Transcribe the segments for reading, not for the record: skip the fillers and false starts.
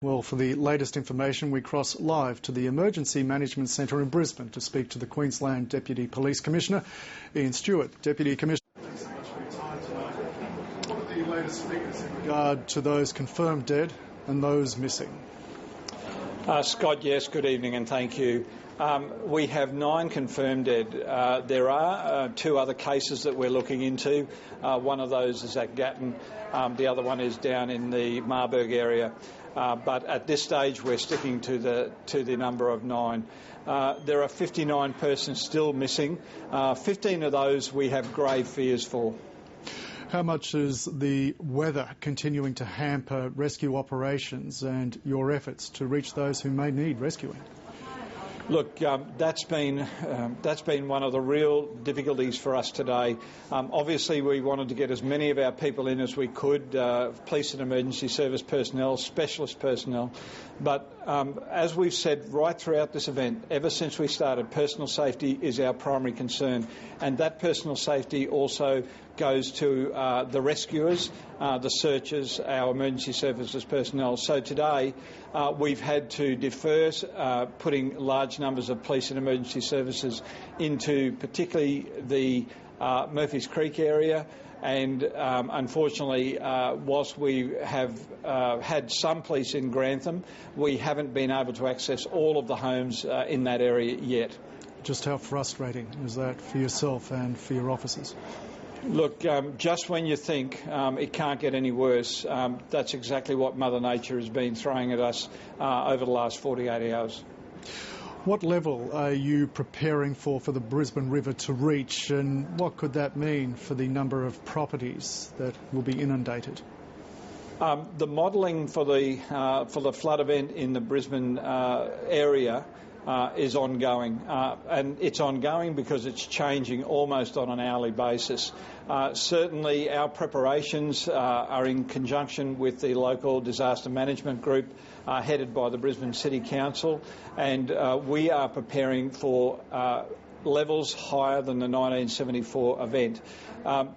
Well, for the latest information, we cross live to the Emergency Management Centre in Brisbane to speak to the Queensland Deputy Police Commissioner, Ian Stewart. Deputy Commissioner, thanks so much for your time tonight. What are the latest figures in regard to those confirmed dead and those missing? Scott, yes, good evening and thank you. We have 9 confirmed dead. There are 2 other cases that we're looking into. One of those is at Gatton. The other one is down in the Marburg area. But at this stage, we're sticking to the number of 9. There are 59 persons still missing. 15 of those we have grave fears for. How much is the weather continuing to hamper rescue operations and your efforts to reach those who may need rescuing? Look, that's been one of the real difficulties for us today. Obviously, we wanted to get as many of our people in as we could, police and emergency service personnel, specialist personnel. But as we've said right throughout this event, ever since we started, personal safety is our primary concern. And that personal safety also goes to the rescuers, the searchers, our emergency services personnel. So today we've had to defer putting large numbers of police and emergency services into particularly the Murphy's Creek area. And unfortunately, whilst we have had some police in Grantham, we haven't been able to access all of the homes in that area yet. Just how frustrating is that for yourself and for your officers? Look, just when you think it can't get any worse, that's exactly what Mother Nature has been throwing at us over the last 48 hours. What level are you preparing for the Brisbane River to reach, and what could that mean for the number of properties that will be inundated? The modelling for the flood event in the Brisbane area is ongoing, and it's ongoing because it's changing almost on an hourly basis. Certainly our preparations are in conjunction with the local disaster management group headed by the Brisbane City Council, and we are preparing for levels higher than the 1974 event.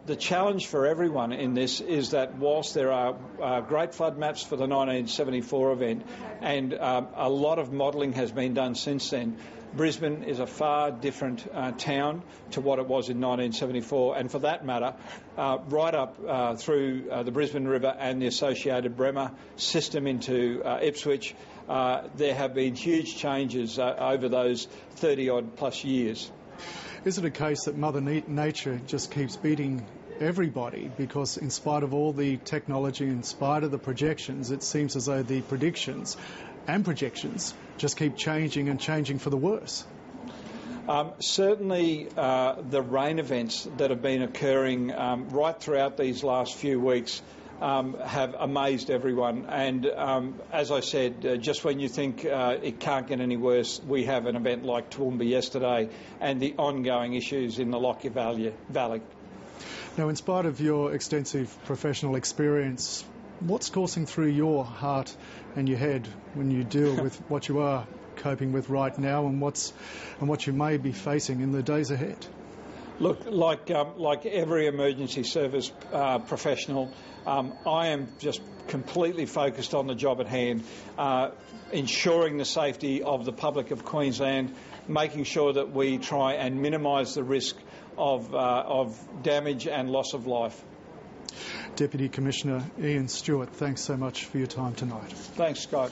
The challenge for everyone in this is that whilst there are great flood maps for the 1974 event and a lot of modelling has been done since then, Brisbane is a far different town to what it was in 1974, and for that matter, right up through the Brisbane River and the associated Bremer system into Ipswich, there have been huge changes over those 30-odd plus years. Is it a case that Mother Nature just keeps beating everybody because in spite of all the technology, in spite of the projections, it seems as though the predictions and projections just keep changing and changing for the worse? Certainly the rain events that have been occurring right throughout these last few weeks have amazed everyone, and as I said, just when you think it can't get any worse, we have an event like Toowoomba yesterday and the ongoing issues in the Lockyer Valley. Now, in spite of your extensive professional experience, what's coursing through your heart and your head when you deal with what you are coping with right now and what you may be facing in the days ahead? Look, like every emergency service professional, I am just completely focused on the job at hand, ensuring the safety of the public of Queensland, making sure that we try and minimise the risk of damage and loss of life. Deputy Commissioner Ian Stewart, thanks so much for your time tonight. Thanks, Scott.